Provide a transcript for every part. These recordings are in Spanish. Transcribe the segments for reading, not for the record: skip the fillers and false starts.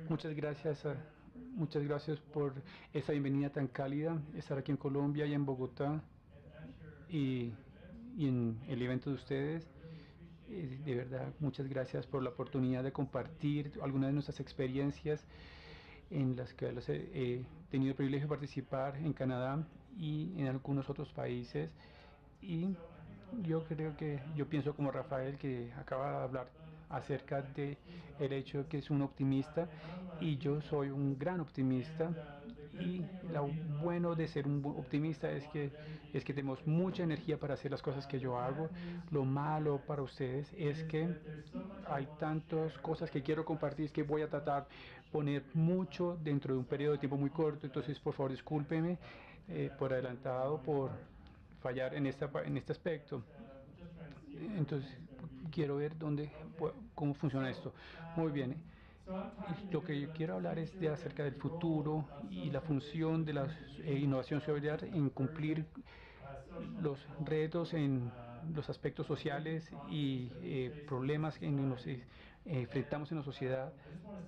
Muchas gracias por esa bienvenida tan cálida, estar aquí en Colombia y en Bogotá y, y en el evento de ustedes. De verdad, muchas gracias por la oportunidad de compartir algunas de nuestras experiencias en las que he tenido el privilegio de participar en Canadá y en algunos otros países. Y yo pienso como Rafael, que acaba de hablar acerca de el hecho de que es un optimista, y yo soy un gran optimista. Y lo bueno de ser un optimista es que tenemos mucha energía para hacer las cosas que yo hago. Lo malo para ustedes es que hay tantas cosas que quiero compartir, es que voy a tratar poner mucho dentro de un periodo de tiempo muy corto. Entonces, por favor, discúlpeme por adelantado por fallar en este aspecto. Entonces, quiero ver cómo funciona esto. Muy bien. Lo que yo quiero hablar es acerca del futuro y la función de la innovación social en cumplir los retos en los aspectos sociales y problemas que nos enfrentamos en la sociedad.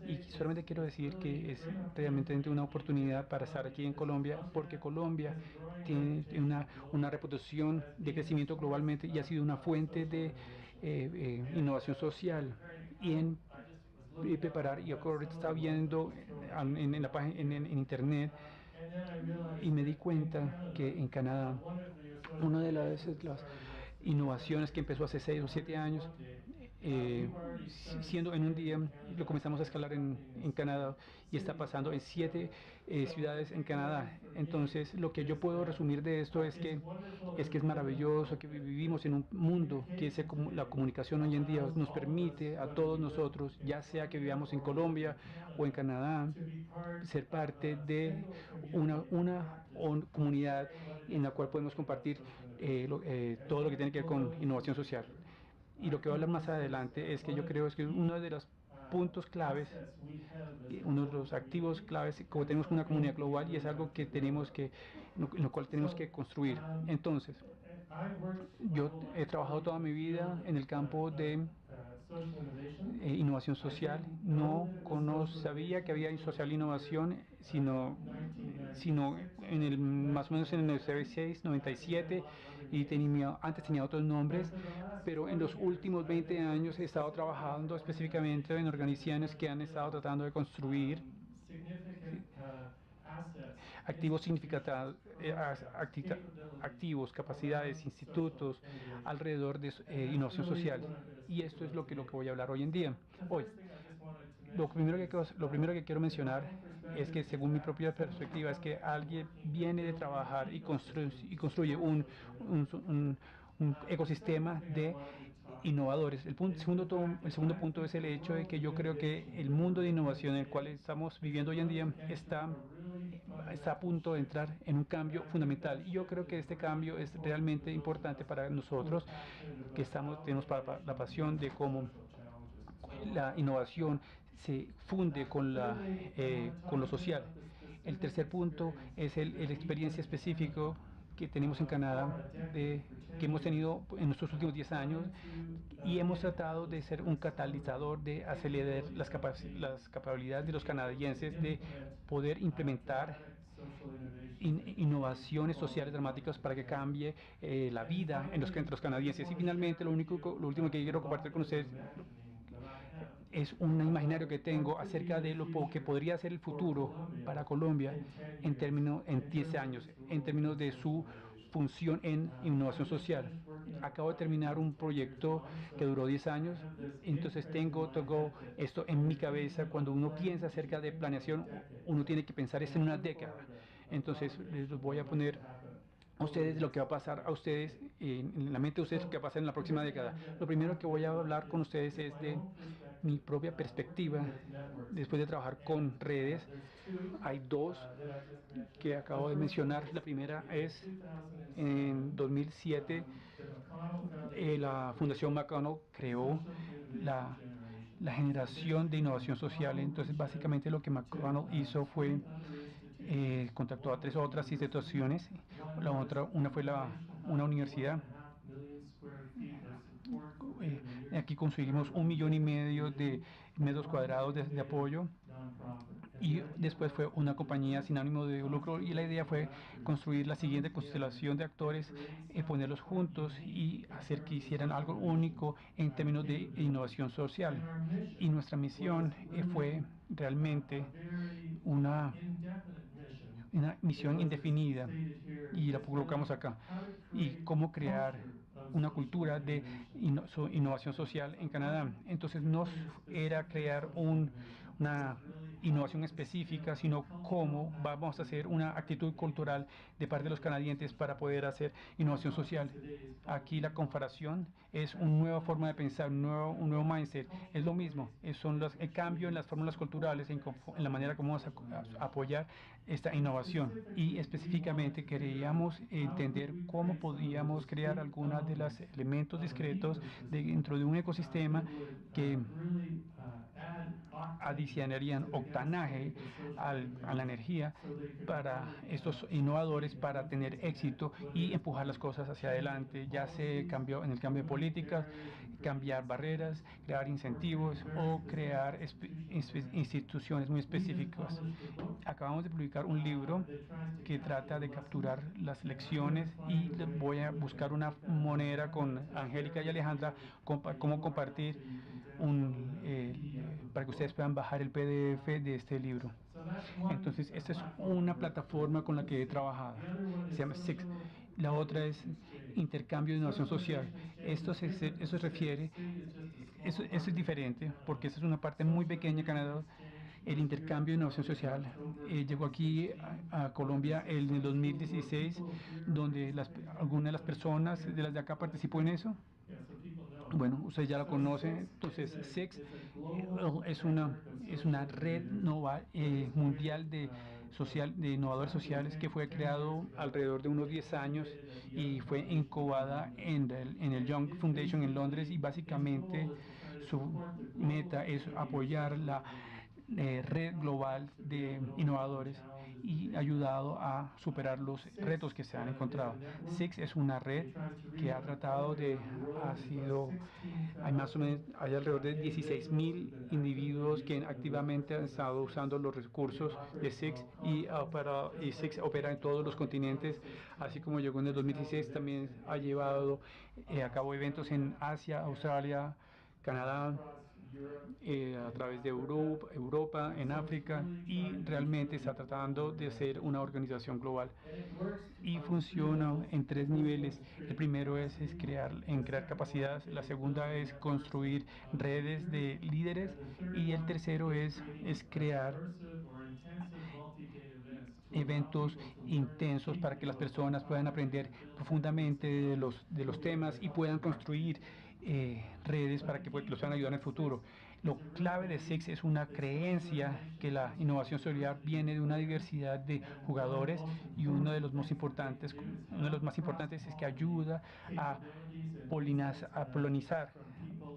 Y solamente quiero decir que es realmente una oportunidad para estar aquí en Colombia, porque Colombia tiene una reputación de crecimiento globalmente y ha sido una fuente de innovación social y en preparar. Y ahorita estaba viendo en la página en internet, y me di cuenta que en Canadá una de las innovaciones que empezó hace 6 o 7 años, siendo en un día, lo comenzamos a escalar en Canadá, y está pasando en 7 ciudades en Canadá. Entonces, lo que yo puedo resumir de esto es que es maravilloso que vivimos en un mundo que la comunicación hoy en día nos permite a todos nosotros, ya sea que vivamos en Colombia o en Canadá, ser parte de una comunidad en la cual podemos compartir todo lo que tiene que ver con innovación social. Y lo que voy a hablar más adelante es que yo creo es que uno de los puntos claves, uno de los activos claves, como tenemos una comunidad global, y es algo que en lo cual tenemos que construir. Entonces, yo he trabajado toda mi vida en el campo de innovación social. Sabía que había social innovación, sino más o menos en el 96, 97, y antes tenía otros nombres, pero en los últimos 20 años he estado trabajando específicamente en organizaciones que han estado tratando de construir activos significativos, activos, capacidades, institutos alrededor de innovación social. Y esto es lo que voy a hablar hoy en día. Lo primero que quiero mencionar es que, según mi propia perspectiva, es que alguien viene de trabajar y construye un ecosistema de innovadores. El segundo punto es el hecho de que yo creo que el mundo de innovación en el cual estamos viviendo hoy en día está a punto de entrar en un cambio fundamental, y yo creo que este cambio es realmente importante para nosotros, que tenemos la pasión de cómo la innovación se funde con lo social. El tercer punto es el experiencia específico que tenemos en Canadá, que hemos tenido en nuestros últimos 10 años, y hemos tratado de ser un catalizador, de acelerar las capacidades de los canadienses de poder implementar innovaciones sociales dramáticas para que cambie la vida entre los canadienses. Y finalmente, lo último que quiero compartir con ustedes es un imaginario que tengo acerca de lo que podría ser el futuro para Colombia en 10 años, en términos de su función en innovación social. Acabo de terminar un proyecto que duró 10 años, entonces tengo esto en mi cabeza. Cuando uno piensa acerca de planeación, uno tiene que pensar en una década. Entonces, les voy a poner a ustedes lo que va a pasar a ustedes, en la mente de ustedes, lo que va a pasar en la próxima década. Lo primero que voy a hablar con ustedes es de mi propia perspectiva después de trabajar con redes. Hay dos que acabo de mencionar. La primera es en 2007, la Fundación McConnell creó la generación de innovación social. Entonces, básicamente lo que McConnell hizo fue contactó a 3 otras instituciones. Una fue una universidad, Aquí conseguimos 1,5 millones de metros cuadrados de apoyo, y después fue una compañía sin ánimo de lucro, y la idea fue construir la siguiente constelación de actores, ponerlos juntos y hacer que hicieran algo único en términos de innovación social. Y nuestra misión fue realmente una misión indefinida, y la colocamos acá, y cómo crear una cultura de innovación social en Canadá. Entonces no era crear una innovación específica, sino cómo vamos a hacer una actitud cultural de parte de los canadienses para poder hacer innovación social. Aquí la comparación es una nueva forma de pensar, un nuevo mindset. Es lo mismo, el cambio en las fórmulas culturales, en la manera como vamos a apoyar esta innovación. Y específicamente queríamos entender cómo podíamos crear algunos de los elementos discretos dentro de un ecosistema que adicionarían octanaje a la energía para estos innovadores, para tener éxito y empujar las cosas hacia adelante, ya se cambió en el cambio de políticas, cambiar barreras, crear incentivos o crear instituciones muy específicas. Acabamos de publicar un libro que trata de capturar las lecciones, y voy a buscar una manera con Angélica y Alejandra cómo compartir para que ustedes puedan bajar el PDF de este libro. Entonces, esta es una plataforma con la que he trabajado. Se llama SIX. La otra es intercambio de innovación social. Eso refiere, eso es diferente, porque esa es una parte muy pequeña de Canadá. El intercambio de innovación social llegó aquí a Colombia en el 2016, donde algunas de las personas de las de acá participó en eso. Bueno, ustedes ya lo conocen. Entonces, SIX es una red mundial de innovadores sociales que fue creado alrededor de unos 10 años y fue incubada en el Young Foundation en Londres, y básicamente su meta es apoyar la red global de innovadores y ayudado a superar los retos que se han encontrado. SIX es una red que ha tratado hay alrededor de 16,000 individuos que activamente han estado usando los recursos de SIX, y SIX opera en todos los continentes. Así como llegó en el 2016, también ha llevado a cabo eventos en Asia, Australia, Canadá, a través de Europa, en África, y realmente está tratando de ser una organización global. Y funciona en 3 niveles. El primero es crear capacidades, la segunda es construir redes de líderes, y el tercero es crear eventos intensos para que las personas puedan aprender profundamente de los temas y puedan construir redes para que los puedan ayudar en el futuro. Lo clave de SIX es una creencia que la innovación solidaria viene de una diversidad de jugadores, y uno de los más importantes es que ayuda a polinizar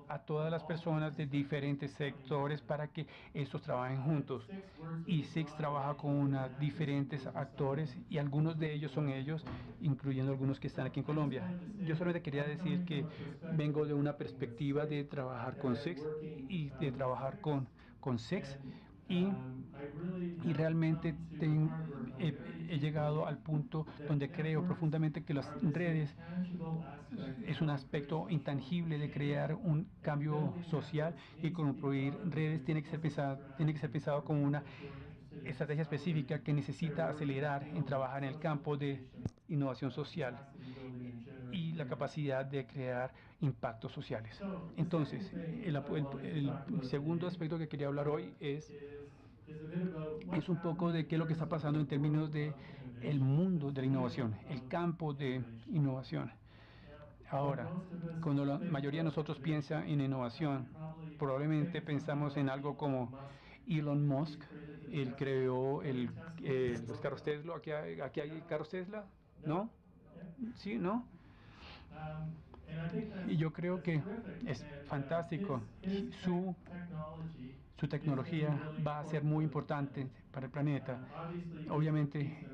a todas las personas de diferentes sectores para que estos trabajen juntos. Y SIX trabaja con diferentes actores, y algunos de ellos son ellos, incluyendo algunos que están aquí en Colombia. Yo solamente quería decir que vengo de una perspectiva de trabajar con SIX y de trabajar con SIX, y realmente he llegado al punto donde creo profundamente que las redes es un aspecto intangible de crear un cambio social, y construir redes tiene que ser pensado como una estrategia específica que necesita acelerar en trabajar en el campo de innovación social y la capacidad de crear impactos sociales. Entonces, el segundo aspecto que quería hablar hoy es un poco de qué es lo que está pasando en términos de el mundo de la innovación, el campo de innovación. Ahora, cuando la mayoría de nosotros piensa en innovación, probablemente pensamos en algo como Elon Musk. Él creó los carros Tesla. Aquí hay carros Tesla, ¿no? Sí, ¿no? Y yo creo que es fantástico. Su, su tecnología va a ser muy importante para el planeta. Obviamente,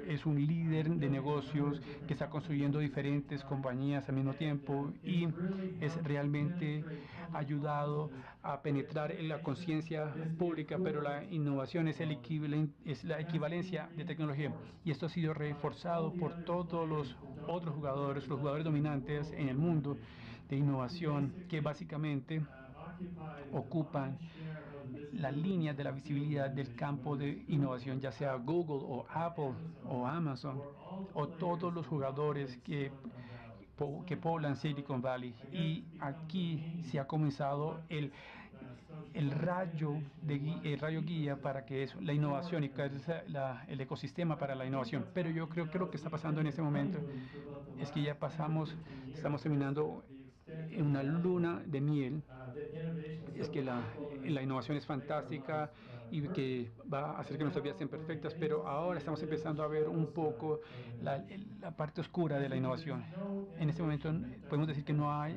es un líder de negocios que está construyendo diferentes compañías al mismo tiempo y es realmente ayudado a penetrar en la conciencia pública, pero la innovación es es la equivalencia de tecnología. Y esto ha sido reforzado por todos los otros jugadores, los jugadores dominantes en el mundo de innovación, que básicamente ocupan las líneas de la visibilidad del campo de innovación, ya sea Google o Apple o Amazon o todos los jugadores que poblan Silicon Valley. Y aquí se ha comenzado el rayo, el rayo guía para que es la innovación y que es el ecosistema para la innovación. Pero yo creo que lo que está pasando en este momento es que ya estamos terminando en una luna de miel. Es que la innovación es fantástica y que va a hacer que nuestras vidas sean perfectas, pero ahora estamos empezando a ver un poco la parte oscura de la innovación. En este momento podemos decir que no hay,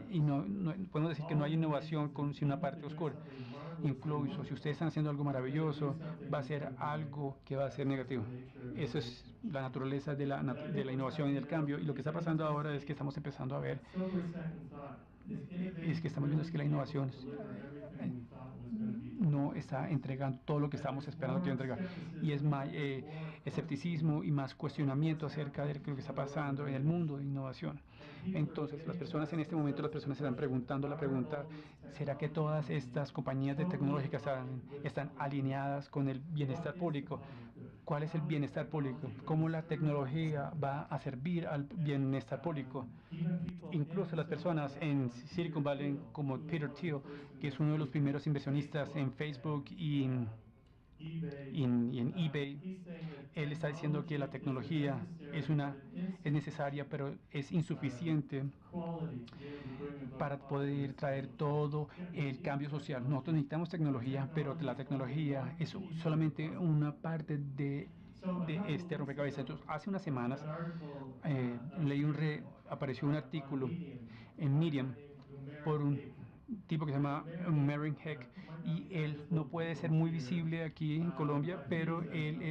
podemos decir que no hay innovación sin una parte oscura. Incluso si ustedes están haciendo algo maravilloso, va a ser algo que va a ser negativo. Eso es la naturaleza de la innovación y del cambio. Y lo que está pasando ahora es que estamos empezando a ver, es que estamos viendo es que la innovación no está entregando todo lo que estamos esperando que entregar. Y es más escepticismo y más cuestionamiento acerca de lo que está pasando en el mundo de innovación. Entonces, las personas en este momento, las personas se están preguntando la pregunta, ¿será que todas estas compañías de tecnológicas están alineadas con el bienestar público? ¿Cuál es el bienestar público? ¿Cómo la tecnología va a servir al bienestar público? Incluso las personas en Silicon Valley, como Peter Thiel, que es uno de los primeros inversionistas en Facebook y en eBay, él está diciendo que la tecnología es necesaria, pero es insuficiente para poder traer todo el cambio social. Nosotros necesitamos tecnología, pero la tecnología es solamente una parte de este rompecabezas. Entonces, hace unas semanas apareció un artículo en Medium por un tipo que se llama Mervyn Heck, y él no puede ser muy visible aquí en Colombia, pero él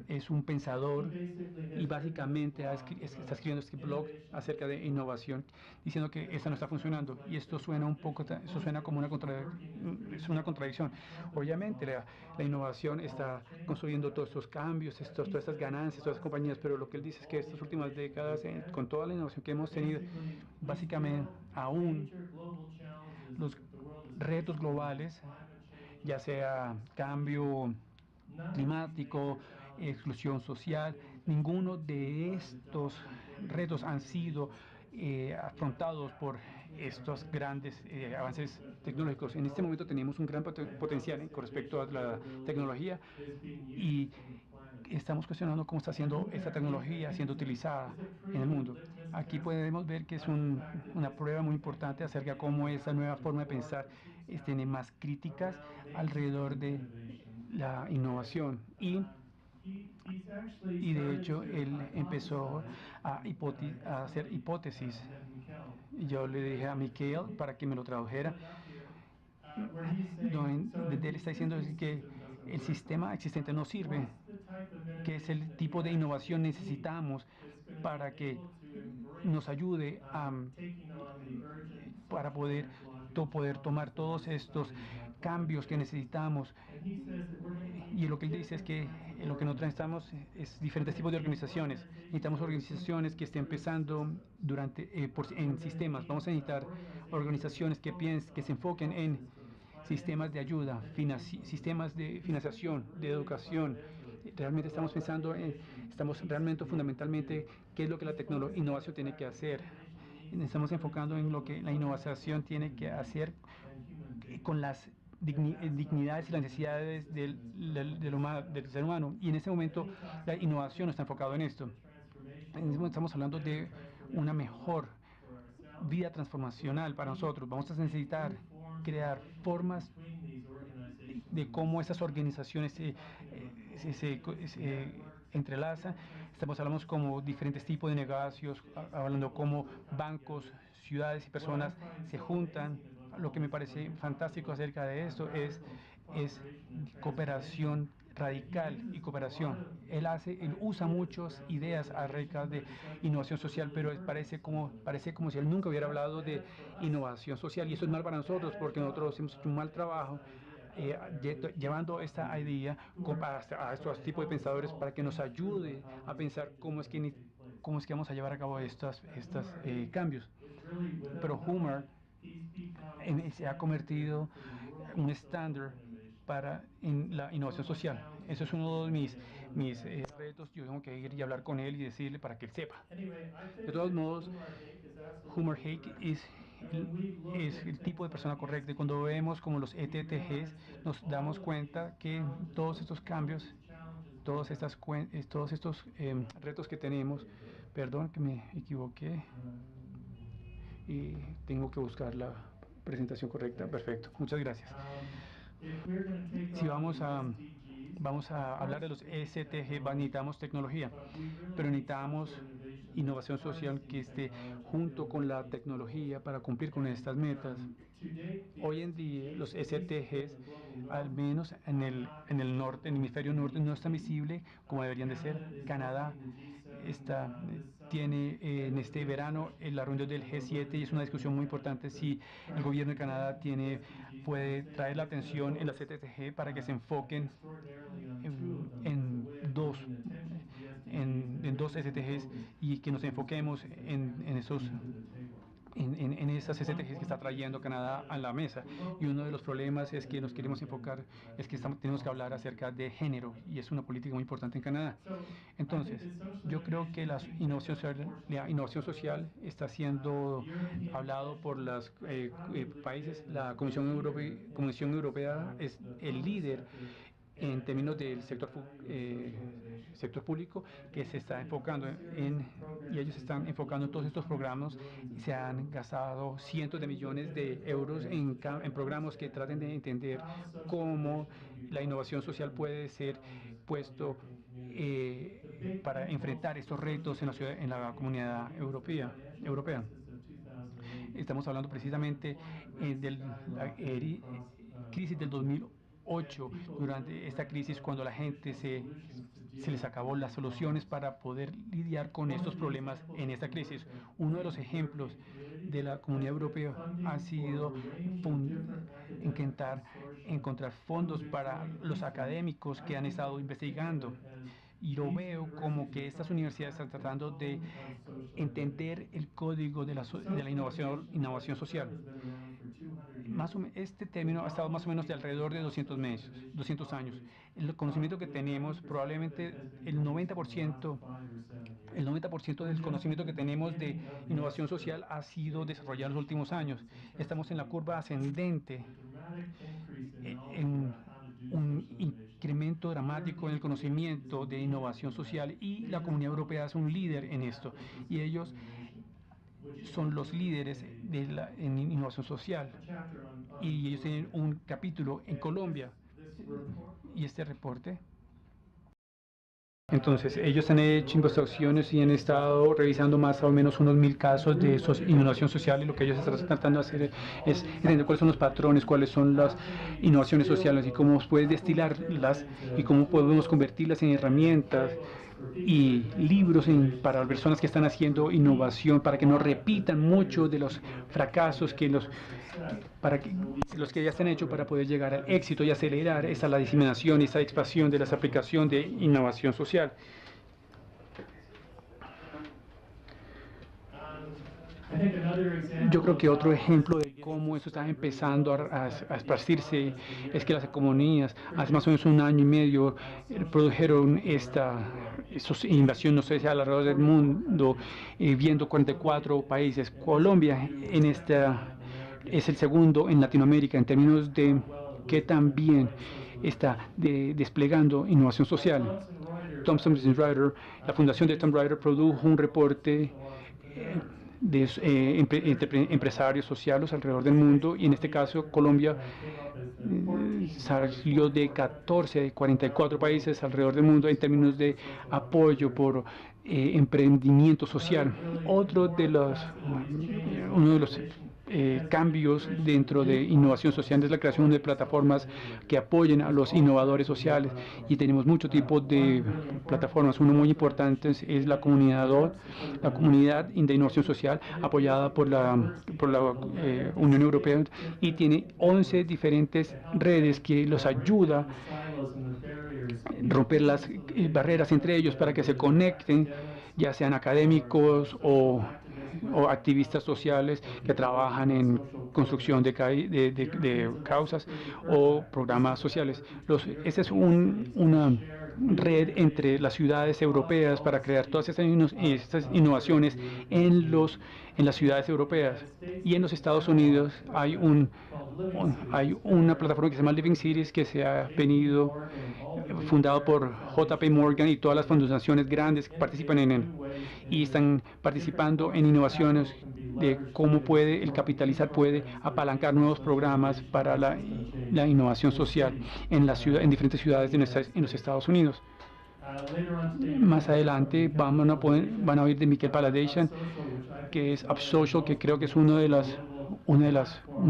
es un pensador y básicamente está escribiendo este blog acerca de innovación, diciendo que esta no está funcionando. Y esto suena eso suena como es una contradicción. Obviamente la innovación está construyendo todos estos cambios, todas estas ganancias, todas estas compañías, pero lo que él dice es que estas últimas décadas, con toda la innovación que hemos tenido, básicamente aún los retos globales, ya sea cambio climático, exclusión social, ninguno de estos retos han sido afrontados por estos grandes avances tecnológicos. En este momento tenemos un gran potencial con respecto a la tecnología y estamos cuestionando cómo está siendo esta tecnología siendo utilizada en el mundo. Aquí podemos ver que es una prueba muy importante acerca de cómo esta nueva forma de pensar tiene más críticas alrededor de la innovación y de hecho él empezó a hacer hipótesis. Yo le dije a Michael para que me lo tradujera, donde él está diciendo es que el sistema existente no sirve, que es el tipo de innovación necesitamos para que nos ayude para poder tomar todos estos cambios que necesitamos. Y lo que él dice es que lo que nosotros necesitamos es diferentes tipos de organizaciones. Necesitamos organizaciones que estén pensando en sistemas. Vamos a necesitar organizaciones que se enfoquen en sistemas de ayuda, sistemas de financiación, de educación. Realmente estamos realmente fundamentalmente qué es lo que la innovación tiene que hacer. Estamos enfocando en lo que la innovación tiene que hacer con las dignidades y las necesidades del ser humano. Y en este momento la innovación está enfocada en esto. En este momento estamos hablando de una mejor vida transformacional para nosotros. Vamos a necesitar crear formas de cómo esas organizaciones se entrelazan. Hablando como diferentes tipos de negocios, hablando como bancos, ciudades y personas se juntan. Lo que me parece fantástico acerca de esto es cooperación radical y cooperación. Él usa muchas ideas acerca de innovación social, pero parece como si él nunca hubiera hablado de innovación social, y eso es mal para nosotros porque nosotros hemos hecho un mal trabajo llevando esta idea a estos tipos de pensadores para que nos ayude a pensar cómo es que vamos a llevar a cabo estos cambios. Pero Hummer se ha convertido en un estándar en la innovación social. Eso es uno de mis retos. Yo tengo que ir y hablar con él y decirle para que él sepa. De todos modos, Hummer Hake es el tipo de persona correcta. Y cuando vemos como los ETTGs, nos damos cuenta que todos estos cambios, todos estos retos que tenemos, perdón que me equivoqué, y tengo que buscar la presentación correcta. Perfecto, muchas gracias. Si vamos a hablar de los STG, necesitamos tecnología, pero necesitamos innovación social que esté junto con la tecnología para cumplir con estas metas. Hoy en día los STGs, al menos en el norte, en el hemisferio norte, no están visibles como deberían de ser. Canadá tiene en este verano la reunión del G7 y es una discusión muy importante si el gobierno de Canadá puede traer la atención en la CTTG para que se enfoquen en dos STGs y que nos enfoquemos en esas STGs que está trayendo Canadá a la mesa. Y uno de los problemas es que nos queremos enfocar, es que tenemos que hablar acerca de género, y es una política muy importante en Canadá. Entonces, yo creo que la innovación social está siendo hablado por los países. La Comisión Europea es el líder en términos del sector público, que se está enfocando y ellos están enfocando en todos estos programas, y se han gastado cientos de millones de euros en programas que traten de entender cómo la innovación social puede ser puesto para enfrentar estos retos en la comunidad europea. Estamos hablando precisamente de la crisis del 2008. Durante esta crisis, cuando la gente se les acabó las soluciones para poder lidiar con estos problemas en esta crisis. Uno de los ejemplos de la Comunidad Europea ha sido intentar encontrar fondos para los académicos que han estado investigando. Y lo veo como que estas universidades están tratando de entender el código de la innovación social. Este término ha estado más o menos de alrededor de 200 años. El conocimiento que tenemos, probablemente el 90% del conocimiento que tenemos de innovación social ha sido desarrollado en los últimos años. Estamos en la curva ascendente, en un incremento dramático en el conocimiento de innovación social, y la Comunidad Europea es un líder en esto, y ellos son los líderes en innovación social, y ellos tienen un capítulo en Colombia. Y este reporte, entonces, ellos han hecho investigaciones y han estado revisando más o menos unos 1000 casos de innovación social, y lo que ellos están tratando de hacer es entender cuáles son los patrones, cuáles son las innovaciones sociales y cómo puedes destilarlas y cómo podemos convertirlas en herramientas y libros para las personas que están haciendo innovación, para que no repitan mucho de los fracasos para que los que ya se han hecho, para poder llegar al éxito y acelerar la diseminación y esa expansión de las aplicaciones de innovación social. Yo creo que otro ejemplo de cómo eso está empezando a esparcirse es que las economías hace más o menos un año y medio produjeron esta inversión social alrededor del mundo, viendo 44 países. Colombia es el segundo en Latinoamérica en términos de que también está desplegando innovación social. Thomson Reuters, la fundación de Thomson Reuters produjo un reporte de empresarios sociales alrededor del mundo, y en este caso Colombia salió de 14 de 44 países alrededor del mundo en términos de apoyo por emprendimiento social. Uno de los cambios dentro de innovación social es la creación de plataformas que apoyen a los innovadores sociales, y tenemos muchos tipos de plataformas. Uno muy importante es la comunidad de innovación social apoyada por la Unión Europea, y tiene 11 diferentes redes que los ayuda a romper las barreras entre ellos para que se conecten, ya sean académicos o activistas sociales que trabajan en construcción de causas o programas sociales. Esta es una red entre las ciudades europeas para crear todas estas innovaciones en las ciudades europeas. Y en los Estados Unidos hay una plataforma que se llama Living Cities, que se ha venido fundado por JP Morgan y todas las fundaciones grandes que participan en él, y están participando en innovaciones de cómo el capitalizar puede apalancar nuevos programas para la innovación social en diferentes ciudades en los Estados Unidos. Más adelante van a oír de Miquel Paladation, que es UpSocial, que creo que es una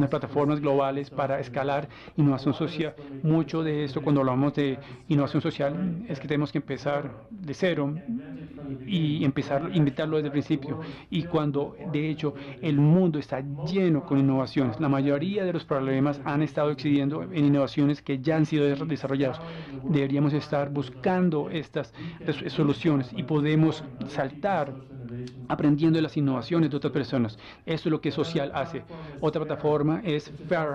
plataformas globales para escalar innovación social. Mucho de esto, cuando hablamos de innovación social, es que tenemos que empezar de cero y invitarlo desde el principio. Y cuando, de hecho, el mundo está lleno con innovaciones, la mayoría de los problemas han estado existiendo en innovaciones que ya han sido desarrollados. Deberíamos estar buscando estas soluciones, y podemos saltar aprendiendo de las innovaciones de otras personas. Esto es lo que Social hace. Otra plataforma es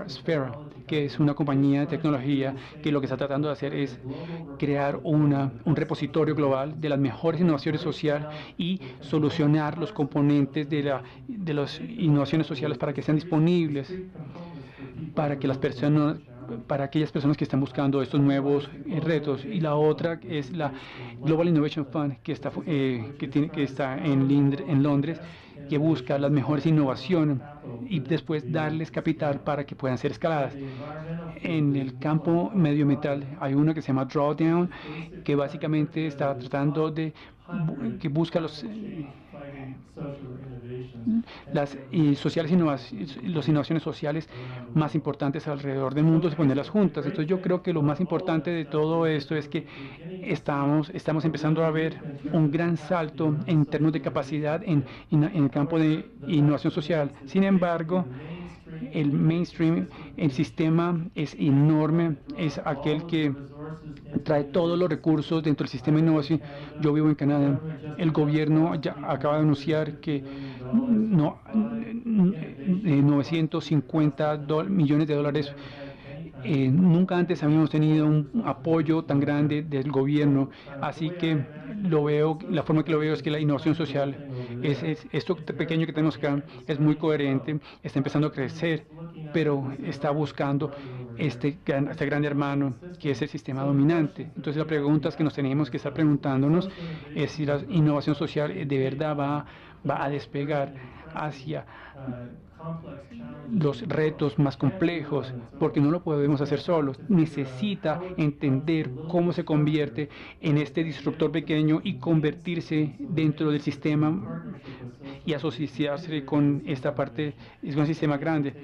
Sphere, que es una compañía de tecnología que lo que está tratando de hacer es crear un repositorio global de las mejores innovaciones sociales y solucionar los componentes de las innovaciones sociales para que sean disponibles para que para aquellas personas que están buscando estos nuevos retos. Y la otra es la Global Innovation Fund, que está en Londres, que busca las mejores innovaciones y después darles capital para que puedan ser escaladas. En el campo medioambiental hay una que se llama Drawdown, que básicamente está tratando que busca las innovaciones sociales más importantes alrededor del mundo, y ponerlas juntas. Entonces yo creo que lo más importante de todo esto es que estamos empezando a ver un gran salto en términos de capacidad en el campo de innovación social. Sin embargo, el mainstream, el sistema es enorme, es aquel que trae todos los recursos dentro del sistema de innovación. Yo vivo en Canadá. El gobierno ya acaba de anunciar que 950 millones de dólares. Nunca antes habíamos tenido un apoyo tan grande del gobierno, así que la forma que lo veo es que la innovación social, esto pequeño que tenemos acá, es muy coherente, está empezando a crecer, pero está buscando este gran hermano que es el sistema dominante. Entonces la pregunta que nos tenemos que estar preguntándonos es si la innovación social de verdad va a despegar hacia los retos más complejos, porque no lo podemos hacer solos. Necesita entender cómo se convierte en este disruptor pequeño y convertirse dentro del sistema y asociarse con esta parte, es un sistema grande,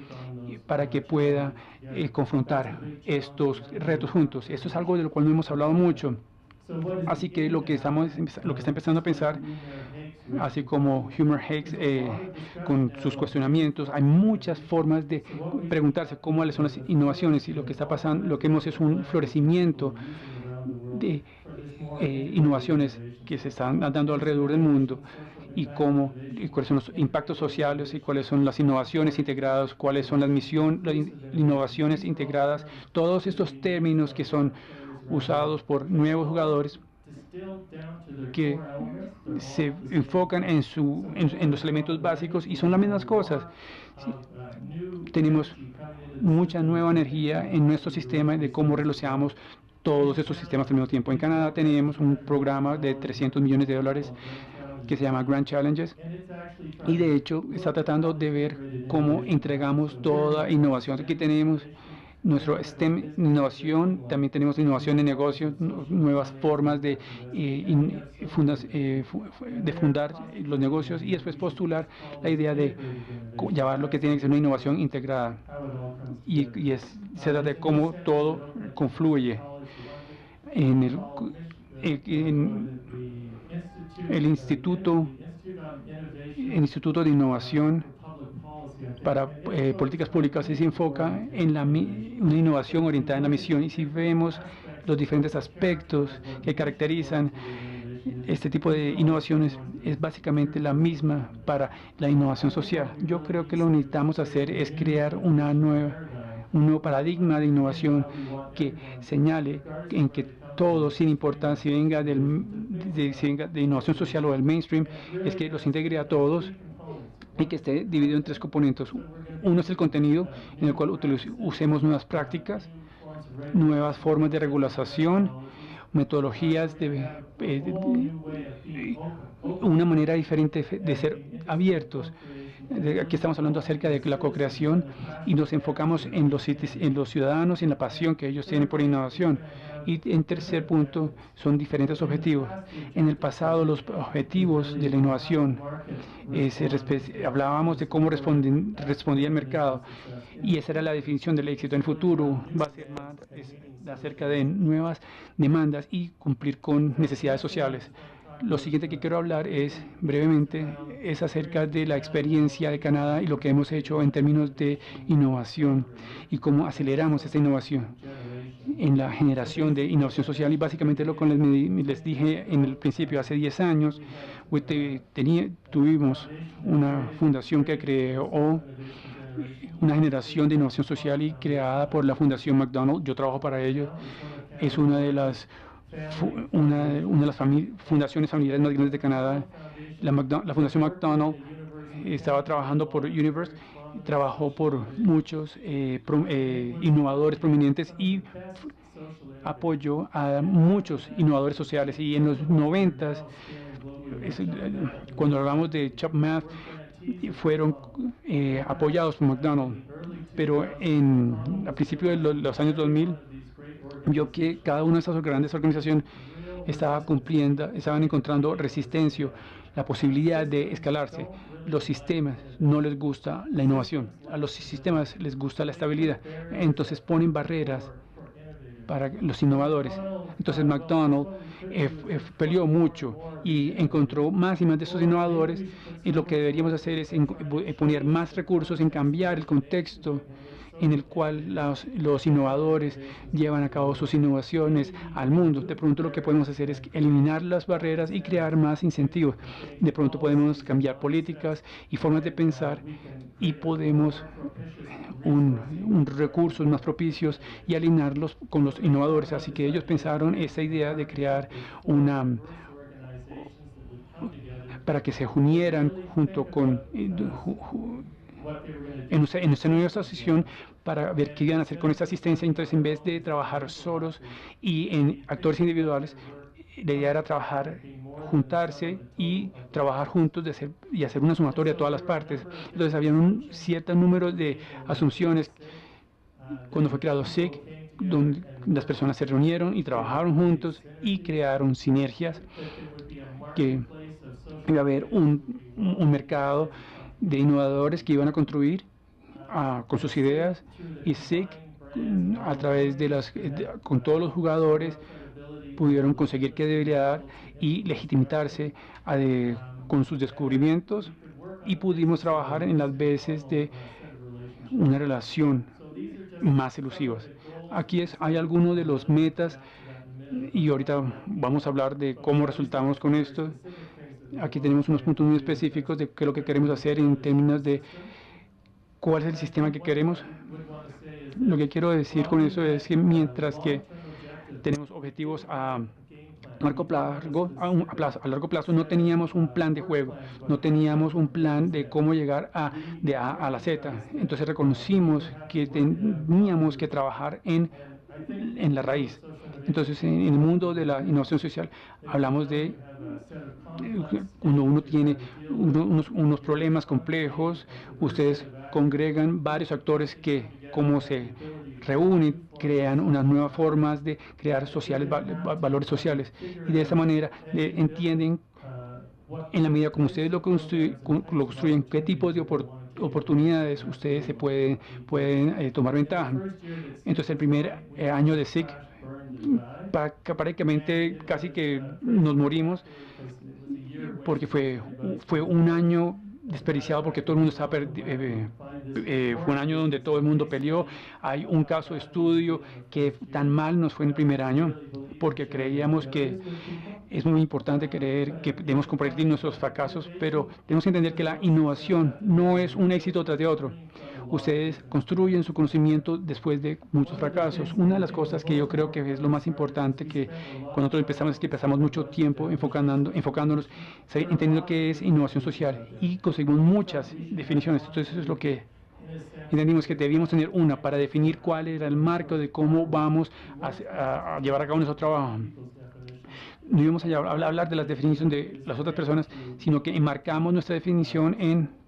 para que pueda confrontar estos retos juntos. Esto es algo de lo cual no hemos hablado mucho. Así que lo que está empezando a pensar, así como Humor Hicks con sus cuestionamientos, hay muchas formas de preguntarse cuáles son las innovaciones, y lo que está pasando, lo que vemos es un florecimiento de innovaciones que se están dando alrededor del mundo, y cuáles son los impactos sociales, y cuáles son las innovaciones integradas, cuáles son las innovaciones integradas, todos estos términos que son usados por nuevos jugadores que se enfocan en los elementos básicos y son las mismas cosas. Sí, tenemos mucha nueva energía en nuestro sistema de cómo relacionamos todos estos sistemas al mismo tiempo. En Canadá tenemos un programa de 300 millones de dólares que se llama Grand Challenges, y de hecho está tratando de ver cómo entregamos toda innovación que tenemos nuestro STEM innovación, también tenemos innovación de negocios, nuevas formas de fundar los negocios y después postular la idea de llevar lo que tiene que ser una innovación integrada. Se trata de cómo todo confluye en el Instituto de Innovación para Políticas Públicas se enfoca en una innovación orientada en la misión. Y si vemos los diferentes aspectos que caracterizan este tipo de innovaciones, es básicamente la misma para la innovación social. Yo creo que lo que necesitamos hacer es crear un nuevo paradigma de innovación que señale en que todo, sin importar si venga de innovación social o del mainstream, es que los integre a todos y que esté dividido en tres componentes. Uno es el contenido, en el cual usemos nuevas prácticas, nuevas formas de regulación, metodologías una manera diferente de ser abiertos. Aquí estamos hablando acerca de la co-creación y nos enfocamos en los ciudadanos y en la pasión que ellos tienen por innovación. Y en tercer punto son diferentes objetivos. En el pasado los objetivos de la innovación, hablábamos de cómo respondía el mercado y esa era la definición del éxito. En el futuro va a ser más acerca de nuevas demandas y cumplir con necesidades sociales. Lo siguiente que quiero hablar brevemente es acerca de la experiencia de Canadá y lo que hemos hecho en términos de innovación y cómo aceleramos esta innovación en la generación de innovación social. Y básicamente lo que les dije en el principio, hace 10 años, tuvimos una fundación que creó una generación de innovación social y creada por la Fundación McDonald. Yo trabajo para ellos. Es una de las fundaciones familiares más grandes de Canadá. La Fundación McDonald estaba trabajando por Universe, trabajó por muchos innovadores prominentes y apoyó a muchos innovadores sociales. Y en los 90s, cuando hablamos de ChopMath, fueron apoyados por McDonald's, pero a principios de los años 2000 vio que cada una de esas grandes organizaciones estaban encontrando resistencia, la posibilidad de escalarse. Los sistemas no les gusta la innovación, a los sistemas les gusta la estabilidad, entonces ponen barreras para los innovadores. Entonces McDonald's peleó mucho y encontró más y más de esos innovadores, y lo que deberíamos hacer es poner más recursos en cambiar el contexto en el cual los innovadores llevan a cabo sus innovaciones al mundo. De pronto lo que podemos hacer es eliminar las barreras y crear más incentivos. De pronto podemos cambiar políticas y formas de pensar y podemos recursos más propicios y alinearlos con los innovadores. Así que ellos pensaron esa idea de crear para que se unieran junto con en esta nueva asociación para ver qué iban a hacer con esta asistencia. Entonces, en vez de trabajar solos y en actores individuales, la idea era juntarse y trabajar juntos y hacer una sumatoria de todas las partes. Entonces, había un cierto número de asunciones cuando fue creado SIG, donde las personas se reunieron y trabajaron juntos y crearon sinergias, que iba a haber un mercado de innovadores que iban a construir con sus ideas, y SIG a través con todos los jugadores pudieron conseguir credibilidad y legitimarse con sus descubrimientos, y pudimos trabajar en las veces de una relación más elusivas. Aquí hay algunos de los metas y ahorita vamos a hablar de cómo resultamos con esto. Aquí tenemos unos puntos muy específicos de qué es lo que queremos hacer en términos de cuál es el sistema que queremos. Lo que quiero decir con eso es que mientras que tenemos objetivos a largo plazo, no teníamos un plan de juego, no teníamos un plan de cómo llegar de A a la Z. Entonces reconocimos que teníamos que trabajar en la raíz. Entonces, en el mundo de la innovación social, hablamos de cuando uno tiene unos problemas complejos, ustedes congregan varios actores que, como se reúnen, crean unas nuevas formas de crear valores sociales, y de esa manera entienden, en la medida como ustedes lo construyen, qué tipos de oportunidades ustedes pueden tomar ventaja. Entonces, el primer año de SIC, prácticamente casi que nos morimos, porque fue un año desperdiciado, porque todo el mundo estaba fue un año donde todo el mundo peleó. Hay un caso de estudio que tan mal nos fue en el primer año, porque creíamos que es muy importante creer que debemos compartir nuestros fracasos, pero tenemos que entender que la innovación no es un éxito tras de otro. Ustedes construyen su conocimiento después de muchos fracasos. Una de las cosas que yo creo que es lo más importante que cuando nosotros empezamos es que pasamos mucho tiempo enfocándonos, entendiendo qué es innovación social, y conseguimos muchas definiciones. Entonces, eso es lo que entendimos, que debíamos tener una para definir cuál era el marco de cómo vamos a llevar a cabo nuestro trabajo. No íbamos a hablar de las definiciones de las otras personas, sino que enmarcamos nuestra definición en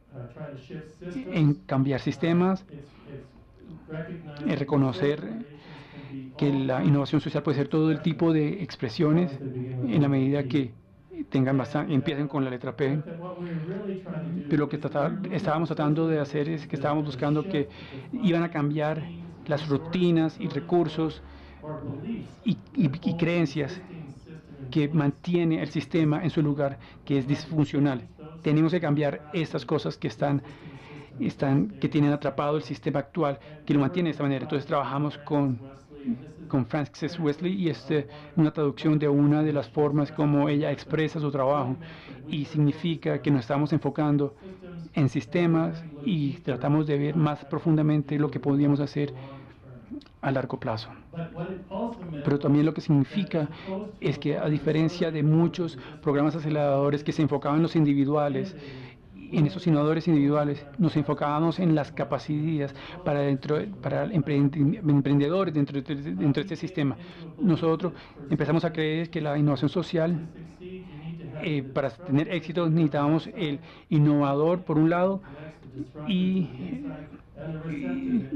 cambiar sistemas, en reconocer que la innovación social puede ser todo el tipo de expresiones, en la medida que empiecen con la letra P. Pero lo que estábamos tratando de hacer es que estábamos buscando que iban a cambiar las rutinas y recursos y creencias que mantiene el sistema en su lugar, que es disfuncional. Tenemos que cambiar estas cosas que tienen atrapado el sistema actual, que lo mantiene de esta manera. Entonces trabajamos con Frances Wesley, y una traducción de una de las formas como ella expresa su trabajo, y significa que nos estamos enfocando en sistemas y tratamos de ver más profundamente lo que podríamos hacer a largo plazo. Pero también lo que significa es que, a diferencia de muchos programas aceleradores que se enfocaban en los individuales, en esos innovadores individuales, nos enfocábamos en las capacidades para emprendedores dentro de este sistema. Nosotros empezamos a creer que la innovación social, para tener éxito, necesitábamos el innovador por un lado y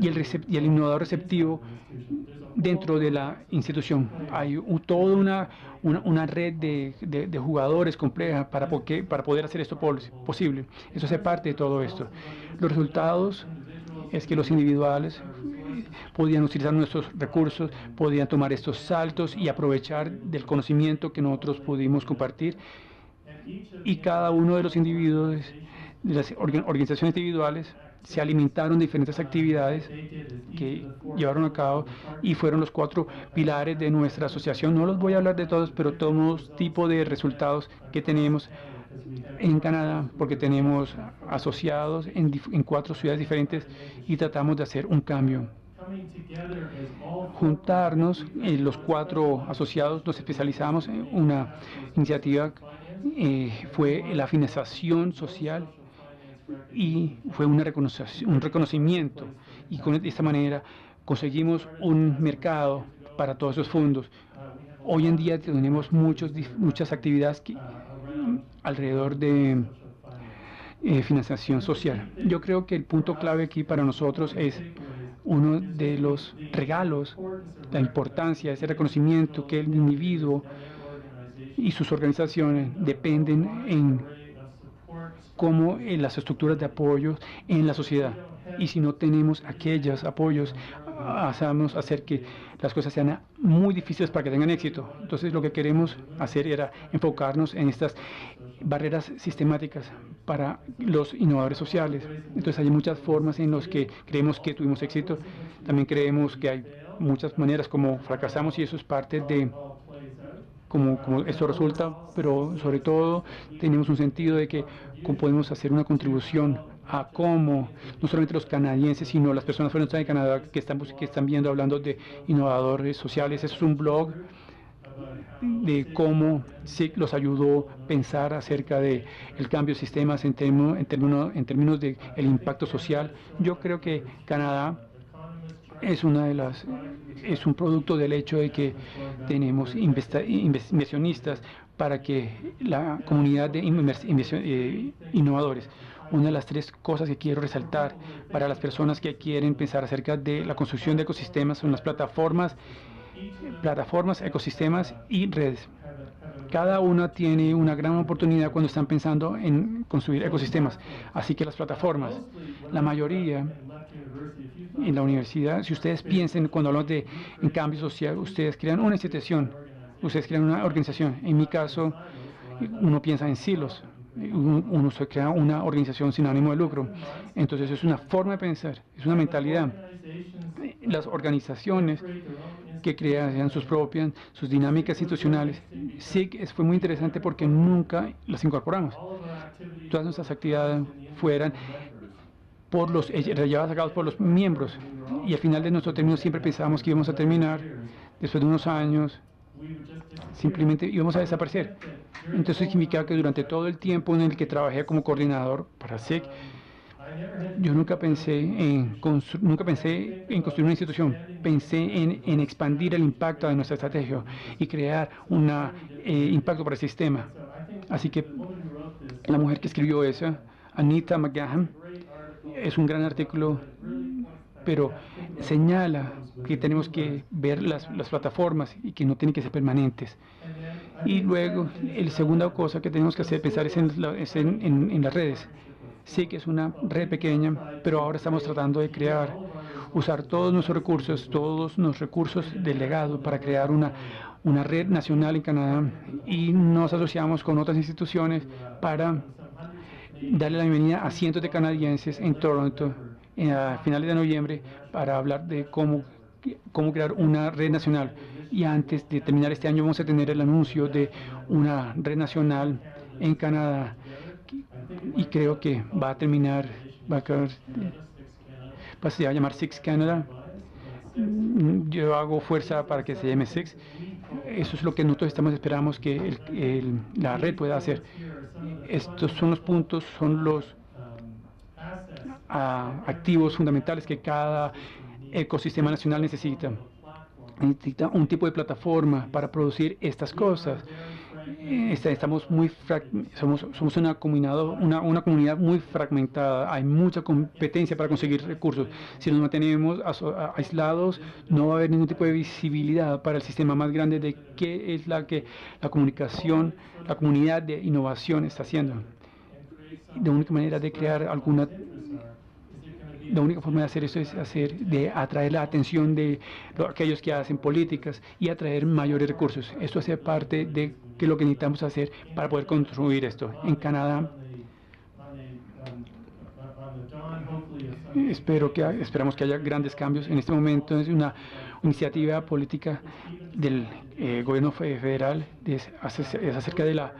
el innovador receptivo dentro de la institución. Hay toda una red de jugadores compleja para poder hacer esto posible. Eso hace parte de todo esto. Los resultados es que los individuales podían utilizar nuestros recursos, podían tomar estos saltos y aprovechar del conocimiento que nosotros pudimos compartir, y cada uno de los individuos, de las organizaciones individuales, se alimentaron de diferentes actividades que llevaron a cabo, y fueron los 4 pilares de nuestra asociación. No los voy a hablar de todos, pero todos tipos de resultados que tenemos en Canadá, porque tenemos asociados en 4 ciudades diferentes, y tratamos de hacer un cambio. Juntarnos, los 4 asociados nos especializamos en una iniciativa, fue la financiación social, y fue un reconocimiento, y de esta manera conseguimos un mercado para todos esos fondos. Hoy en día tenemos muchas actividades alrededor de financiación social. Yo creo que el punto clave aquí para nosotros es uno de los regalos, la importancia de ese reconocimiento, que el individuo y sus organizaciones dependen en cómo las estructuras de apoyo en la sociedad. Y si no tenemos aquellos apoyos, hacemos hacer que las cosas sean muy difíciles para que tengan éxito. Entonces, lo que queremos hacer era enfocarnos en estas barreras sistemáticas para los innovadores sociales. Entonces, hay muchas formas en las que creemos que tuvimos éxito. También creemos que hay muchas maneras como fracasamos, y eso es parte de cómo esto resulta, pero sobre todo tenemos un sentido de que podemos hacer una contribución a cómo no solamente los canadienses, sino las personas fuera de Canadá que están viendo, hablando de innovadores sociales. Eso es un blog de cómo SIC los ayudó a pensar acerca del cambio de sistemas en términos del impacto social. Yo creo que Canadá es un producto del hecho de que tenemos inversionistas para que la comunidad de innovadores. una de las tres cosas que quiero resaltar para las personas que quieren pensar acerca de la construcción de ecosistemas son las plataformas, ecosistemas y redes. Cada una tiene una gran oportunidad cuando están pensando en construir ecosistemas. Así que las plataformas, la mayoría en la universidad, si ustedes piensan cuando hablan de en cambio social, ustedes crean una institución, ustedes crean una organización. En mi caso, uno piensa en silos, uno se crea una organización sin ánimo de lucro. Entonces es una forma de pensar, es una mentalidad. Las organizaciones que crean sus dinámicas institucionales. Sí, fue muy interesante porque nunca las incorporamos. Todas nuestras actividades fueran llevadas a cabo por los miembros. Y al final de nuestro término siempre pensábamos que íbamos a terminar, después de unos años, simplemente íbamos a desaparecer. Entonces significaba que durante todo el tiempo en el que trabajé como coordinador para SIG, yo nunca pensé en construir una institución, pensé en expandir el impacto de nuestra estrategia y crear un impacto para el sistema. Así que la mujer que escribió eso, Anita McGaham, es un gran artículo, pero señala que tenemos que ver las plataformas y que no tienen que ser permanentes. Y luego, la segunda cosa que tenemos que hacer, pensar es en las redes. Sí que es una red pequeña, pero ahora estamos tratando de usar todos los recursos del legado para crear una red nacional en Canadá y nos asociamos con otras instituciones para darle la bienvenida a cientos de canadienses en Toronto a finales de noviembre para hablar de cómo crear una red nacional. Y antes de terminar este año vamos a tener el anuncio de una red nacional en Canadá. Y creo que va a llamar Six Canada. Yo hago fuerza para que se llame Six. Eso es lo que nosotros esperamos que la red pueda hacer. Estos son los puntos, son los activos fundamentales que cada ecosistema nacional necesita. Necesita un tipo de plataforma para producir estas cosas. Somos una comunidad muy fragmentada. Hay mucha competencia para conseguir recursos. Si nos mantenemos aislados, no va a haber ningún tipo de visibilidad para el sistema más grande de qué es la comunicación, la comunidad de innovación está haciendo. La única manera de crear la única forma de hacer eso es atraer la atención de aquellos que hacen políticas y atraer mayores recursos. Esto hace parte de lo que necesitamos hacer para poder construir esto. En Canadá, esperamos que haya grandes cambios. En este momento es una iniciativa política del gobierno federal, es acerca de la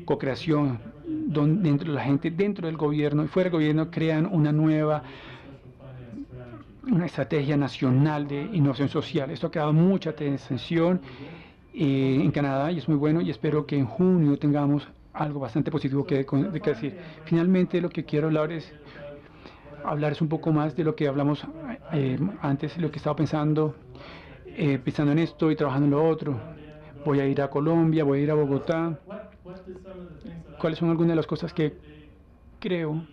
co-creación, donde la gente dentro del gobierno y fuera del gobierno crean una estrategia nacional de innovación social. Esto ha creado mucha atención en Canadá y es muy bueno, y espero que en junio tengamos algo bastante positivo que decir. Finalmente, lo que quiero hablar es un poco más de lo que hablamos antes, lo que estaba pensando en esto y trabajando en lo otro. Voy a ir a Colombia, voy a ir a Bogotá. ¿Cuáles son algunas de las cosas que creo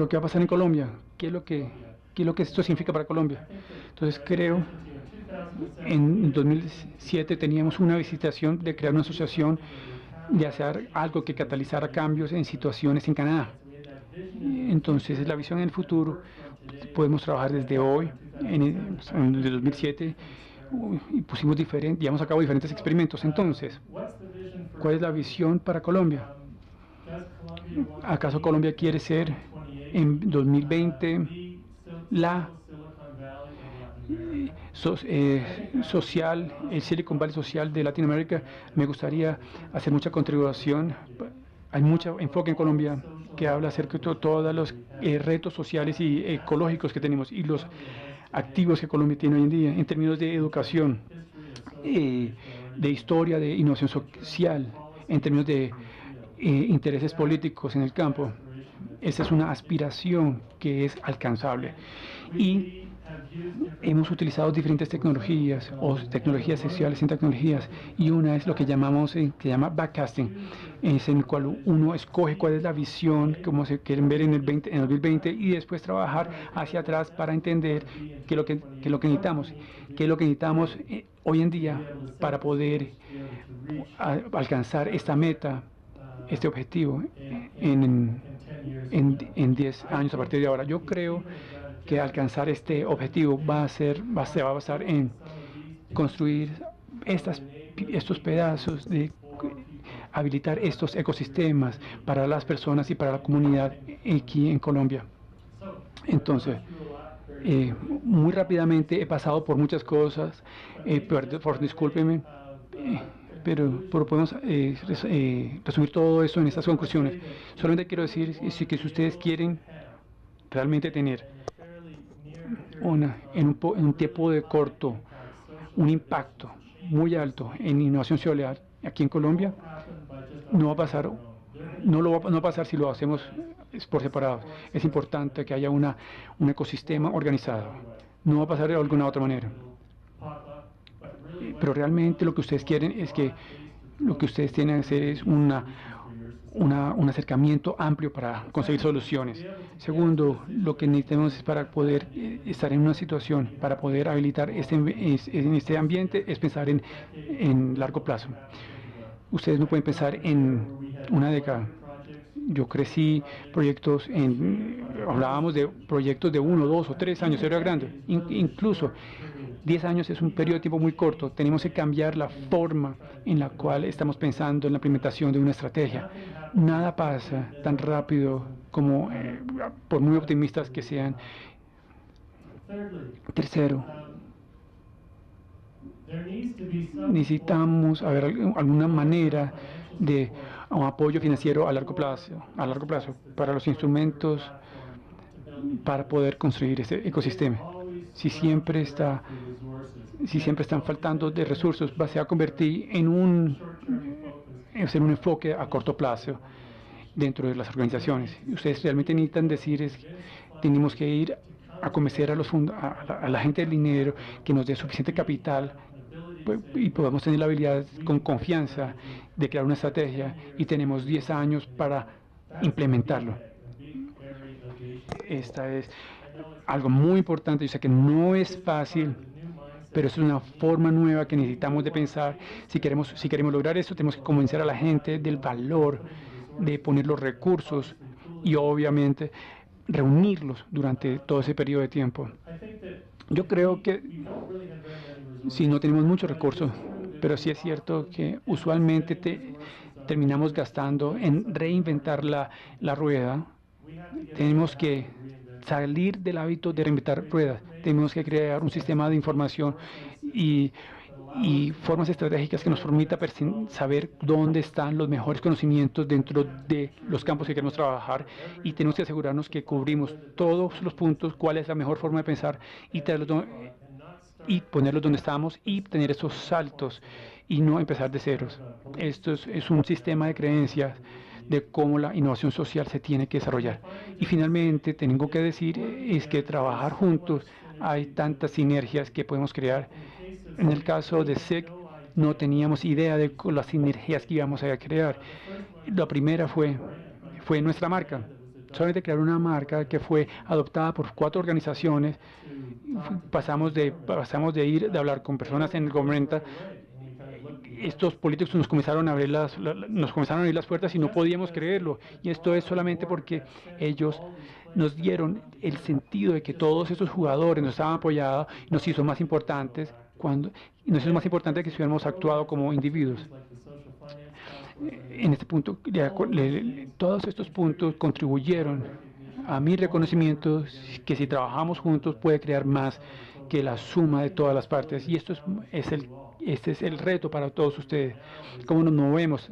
que va a pasar en Colombia? ¿Qué es lo que esto significa para Colombia? Entonces creo, en 2007 teníamos una visitación de crear una asociación, de hacer algo que catalizara cambios en situaciones en Canadá. Entonces la visión en el futuro, podemos trabajar desde hoy, en el 2007, y llevamos a cabo diferentes experimentos. Entonces, ¿cuál es la visión para Colombia? ¿Acaso Colombia quiere ser en 2020 la el Silicon Valley social de Latinoamérica? Me gustaría hacer mucha contribución. Hay mucho enfoque en Colombia que habla acerca de todos los retos sociales y ecológicos que tenemos y los activos que Colombia tiene hoy en día en términos de educación, de historia, de innovación social, en términos de intereses políticos en el campo. Esa es una aspiración que es alcanzable. Y hemos utilizado diferentes tecnologías o tecnologías sexuales en tecnologías, y una es lo que llamamos, que llama backcasting, es en el cual uno escoge cuál es la visión, cómo se quieren ver en el 2020, y después trabajar hacia atrás para entender qué es lo que necesitamos, hoy en día para poder alcanzar esta meta, este objetivo en 10 años a partir de ahora. Yo creo que alcanzar este objetivo se va a basar en construir estos pedazos, de habilitar estos ecosistemas para las personas y para la comunidad aquí en Colombia. Entonces, muy rápidamente he pasado por muchas cosas, discúlpeme, pero podemos resumir todo eso en estas conclusiones. Solamente quiero decir que si ustedes quieren realmente tener en un tiempo de corto un impacto muy alto en innovación celular aquí en Colombia, no va a pasar, no va a pasar si lo hacemos por separado. Es importante que haya un ecosistema organizado. No va a pasar de alguna otra manera. Pero realmente lo que ustedes quieren es que lo que ustedes tienen que hacer es un acercamiento amplio para conseguir soluciones. Segundo, lo que necesitamos es para poder estar en una situación, para poder habilitar en este ambiente, es pensar en largo plazo. Ustedes no pueden pensar en una década. Yo crecí hablábamos de proyectos de 1, 2 o 3 años, era grande. Incluso 10 años es un periodo de tiempo muy corto. Tenemos que cambiar la forma en la cual estamos pensando en la implementación de una estrategia. Nada pasa tan rápido como, por muy optimistas que sean. Tercero, necesitamos alguna manera de un apoyo financiero a largo plazo para los instrumentos para poder construir ese ecosistema. Si siempre están faltando de recursos, se va a convertir en un enfoque a corto plazo dentro de las organizaciones. Ustedes realmente necesitan decir tenemos que ir a convencer a la gente del dinero que nos dé suficiente capital y podamos tener la habilidad con confianza de crear una estrategia, y tenemos 10 años para implementarlo. Esta es algo muy importante. Yo sé que no es fácil, pero es una forma nueva que necesitamos de pensar. Si queremos lograr esto, tenemos que convencer a la gente del valor de poner los recursos y obviamente reunirlos durante todo ese periodo de tiempo. Yo creo que sí, no tenemos muchos recursos, pero sí es cierto que usualmente terminamos gastando en reinventar la rueda. Tenemos que salir del hábito de reinventar ruedas. Tenemos que crear un sistema de información y formas estratégicas que nos permita saber dónde están los mejores conocimientos dentro de los campos que queremos trabajar, y tenemos que asegurarnos que cubrimos todos los puntos, cuál es la mejor forma de pensar y ponerlos donde estamos y tener esos saltos y no empezar de ceros. Esto es un sistema de creencias de cómo la innovación social se tiene que desarrollar. Y finalmente, tengo que decir es que trabajar juntos, hay tantas sinergias que podemos crear. En el caso de SIG, no teníamos idea de las sinergias que íbamos a crear. La primera fue nuestra marca. Solamente crear una marca que fue adoptada por 4 organizaciones. Pasamos de hablar con personas en el gobierno. Estos políticos nos comenzaron a abrir las puertas y no podíamos creerlo. Y esto es solamente porque ellos nos dieron el sentido de que todos estos jugadores nos estaban apoyando, y nos hizo más importantes que si hubiéramos actuado como individuos. En este punto, todos estos puntos contribuyeron a mi reconocimiento que si trabajamos juntos puede crear más que la suma de todas las partes. Y este es el reto para todos ustedes. Cómo nos movemos,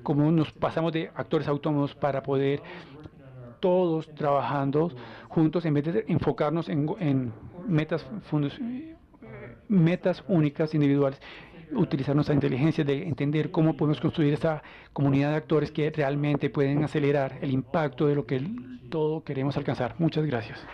cómo nos pasamos de actores autónomos para poder todos trabajando juntos en vez de enfocarnos en metas únicas, individuales. Utilizar nuestra inteligencia de entender cómo podemos construir esta comunidad de actores que realmente pueden acelerar el impacto de lo que todos queremos alcanzar. Muchas gracias.